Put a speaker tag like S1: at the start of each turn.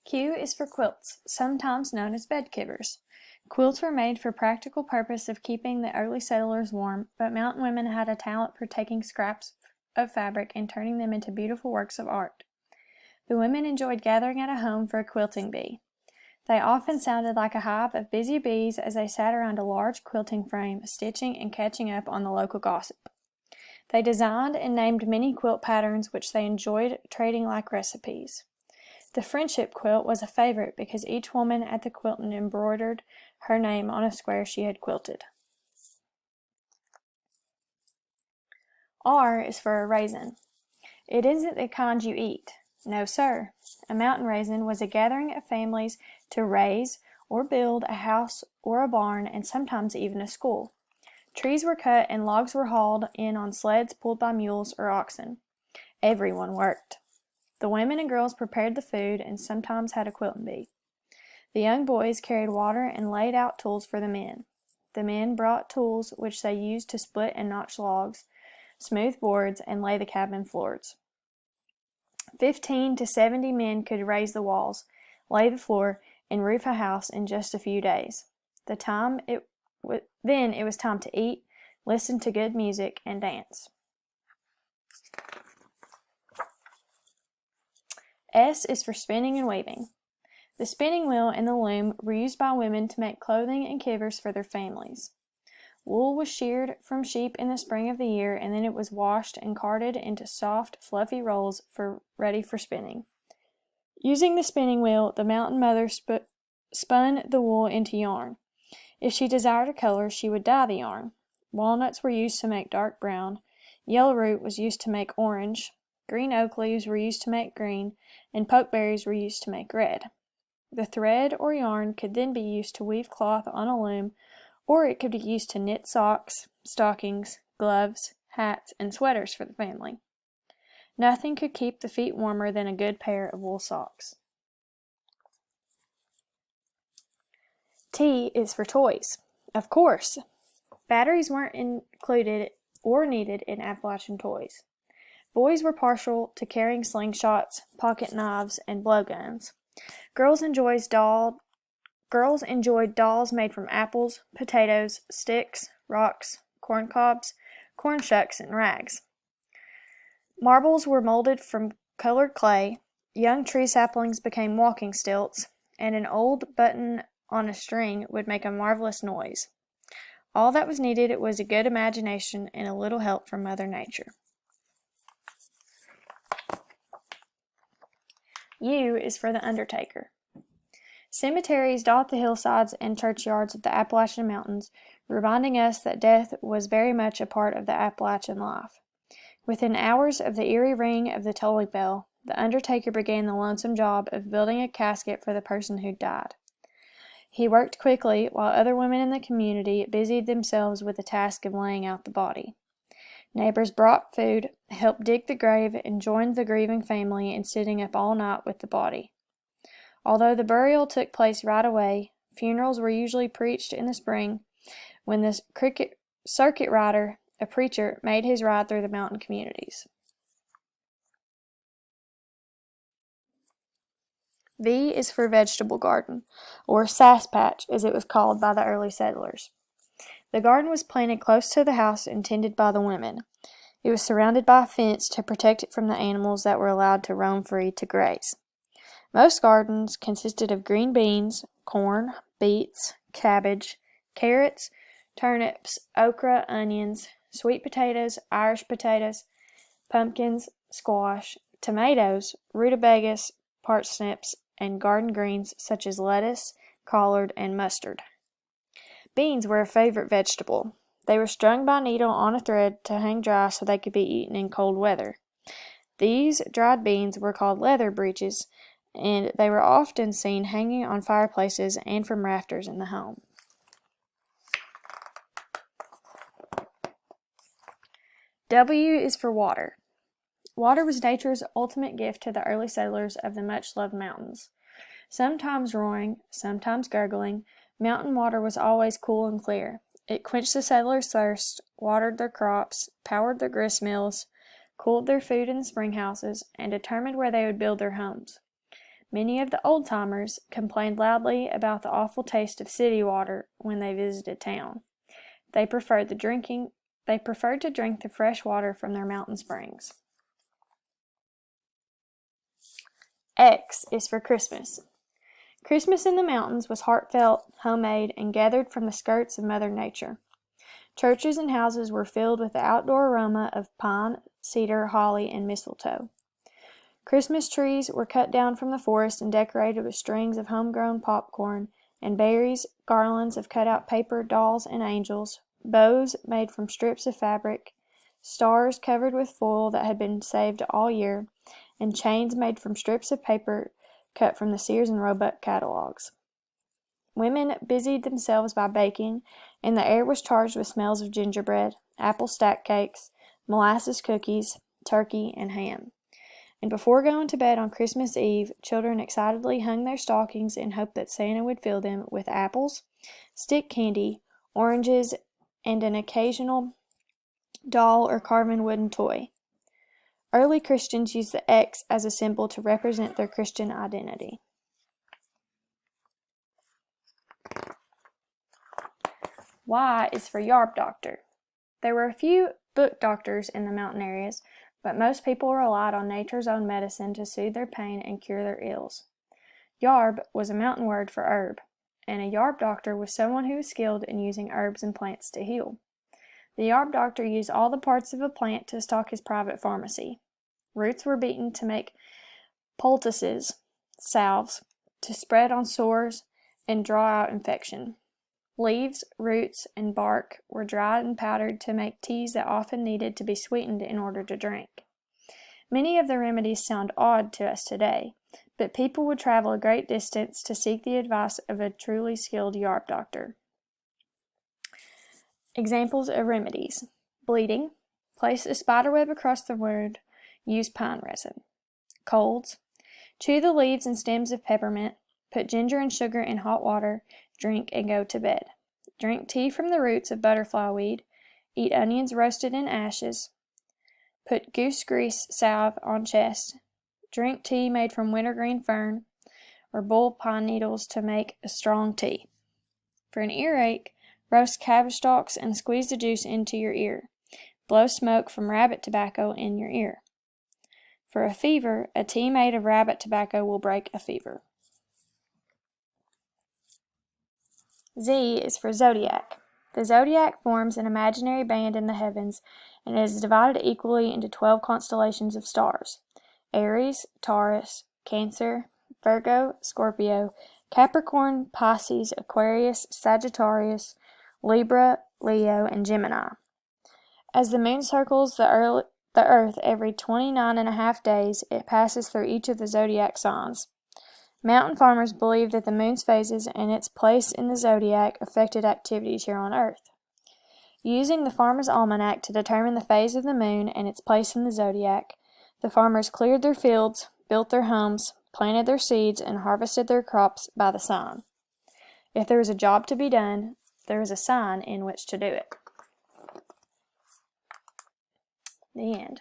S1: Q is for quilts, sometimes known as bed covers. Quilts were made for practical purpose of keeping the early settlers warm, but mountain women had a talent for taking scraps of fabric and turning them into beautiful works of art. The women enjoyed gathering at a home for a quilting bee. They often sounded like a hive of busy bees as they sat around a large quilting frame, stitching and catching up on the local gossip. They designed and named many quilt patterns which they enjoyed trading like recipes. The friendship quilt was a favorite because each woman at the quilting embroidered her name on a square she had quilted. R is for a raisin. It isn't the kind you eat. No, sir. A mountain raisin was a gathering of families to raise or build a house or a barn and sometimes even a school. Trees were cut and logs were hauled in on sleds pulled by mules or oxen. Everyone worked. The women and girls prepared the food and sometimes had a quilting bee. The young boys carried water and laid out tools for the men. The men brought tools which they used to split and notch logs, smooth boards, and lay the cabin floors. 15 to 70 men could raise the walls, lay the floor, and roof a house in just a few days. Then it was time to eat, listen to good music, and dance. S is for spinning and weaving. The spinning wheel and the loom were used by women to make clothing and covers for their families. Wool was sheared from sheep in the spring of the year, and then it was washed and carded into soft, fluffy rolls ready for spinning. Using the spinning wheel, the mountain mother spun the wool into yarn. If she desired a color, she would dye the yarn. Walnuts were used to make dark brown, yellow root was used to make orange, green oak leaves were used to make green, and pokeberries were used to make red. The thread or yarn could then be used to weave cloth on a loom, or it could be used to knit socks, stockings, gloves, hats, and sweaters for the family. Nothing could keep the feet warmer than a good pair of wool socks. T is for toys. Of course, batteries weren't included or needed in Appalachian toys. Boys were partial to carrying slingshots, pocket knives, and blowguns. Girls enjoyed dolls made from apples, potatoes, sticks, rocks, corn cobs, corn shucks, and rags. Marbles were molded from colored clay, young tree saplings became walking stilts, and an old button on a string would make a marvelous noise. All that was needed was a good imagination and a little help from Mother Nature. U is for the undertaker. Cemeteries dot the hillsides and churchyards of the Appalachian Mountains, reminding us that death was very much a part of the Appalachian life. Within hours of the eerie ring of the tolling bell, the undertaker began the lonesome job of building a casket for the person who died. He worked quickly, while other women in the community busied themselves with the task of laying out the body. Neighbors brought food, helped dig the grave, and joined the grieving family in sitting up all night with the body. Although the burial took place right away, funerals were usually preached in the spring when the circuit rider, a preacher, made his ride through the mountain communities. V is for vegetable garden, or sass patch as it was called by the early settlers. The garden was planted close to the house and tended by the women. It was surrounded by a fence to protect it from the animals that were allowed to roam free to graze. Most gardens consisted of green beans, corn, beets, cabbage, carrots, turnips, okra, onions, sweet potatoes, Irish potatoes, pumpkins, squash, tomatoes, rutabagas, parsnips, and garden greens such as lettuce, collard, and mustard. Beans were a favorite vegetable. They were strung by needle on a thread to hang dry so they could be eaten in cold weather. These dried beans were called leather breeches, and they were often seen hanging on fireplaces and from rafters in the home. W is for water. Water was nature's ultimate gift to the early settlers of the much-loved mountains. Sometimes roaring, sometimes gurgling, mountain water was always cool and clear. It quenched the settlers' thirst, watered their crops, powered their grist mills, cooled their food in the spring houses, and determined where they would build their homes. Many of the old-timers complained loudly about the awful taste of city water when they visited town. They preferred to drink the fresh water from their mountain springs. X is for Christmas. Christmas in the mountains was heartfelt, homemade, and gathered from the skirts of Mother Nature. Churches and houses were filled with the outdoor aroma of pine, cedar, holly, and mistletoe. Christmas trees were cut down from the forest and decorated with strings of homegrown popcorn and berries, garlands of cut-out paper dolls and angels, bows made from strips of fabric, stars covered with foil that had been saved all year, and chains made from strips of paper cut from the Sears and Roebuck catalogs. Women busied themselves by baking, and the air was charged with smells of gingerbread, apple stack cakes, molasses cookies, turkey, and ham. And before going to bed on Christmas Eve, children excitedly hung their stockings in hope that Santa would fill them with apples, stick candy, oranges, and an occasional doll or carven wooden toy. Early Christians used the X as a symbol to represent their Christian identity. Y is for Yarb Doctor. There were a few book doctors in the mountain areas, but most people relied on nature's own medicine to soothe their pain and cure their ills. Yarb was a mountain word for herb, and a Yarb doctor was someone who was skilled in using herbs and plants to heal. The Yarb doctor used all the parts of a plant to stock his private pharmacy. Roots were beaten to make poultices, salves, to spread on sores and draw out infection. Leaves, roots, and bark were dried and powdered to make teas that often needed to be sweetened in order to drink. Many of the remedies sound odd to us today, but people would travel a great distance to seek the advice of a truly skilled Yarb doctor. Examples of remedies: bleeding, place a spiderweb across the wound, use pine resin. Colds, chew the leaves and stems of peppermint, put ginger and sugar in hot water, drink, and go to bed. Drink tea from the roots of butterfly weed, eat onions roasted in ashes, put goose grease salve on chest, drink tea made from wintergreen fern, or boil pine needles to make a strong tea. For an earache, roast cabbage stalks and squeeze the juice into your ear. Blow smoke from rabbit tobacco in your ear. For a fever, a tea made of rabbit tobacco will break a fever. Z is for zodiac. The zodiac forms an imaginary band in the heavens and is divided equally into 12 constellations of stars: Aries, Taurus, Cancer, Virgo, Scorpio, Capricorn, Pisces, Aquarius, Sagittarius, Libra, Leo, and Gemini. As the moon circles the earth every 29.5 days, it passes through each of the zodiac signs. Mountain farmers believed that the moon's phases and its place in the zodiac affected activities here on Earth. Using the Farmer's Almanac to determine the phase of the moon and its place in the zodiac, the farmers cleared their fields, built their homes, planted their seeds, and harvested their crops by the sign. If there was a job to be done, there was a sign in which to do it. The end.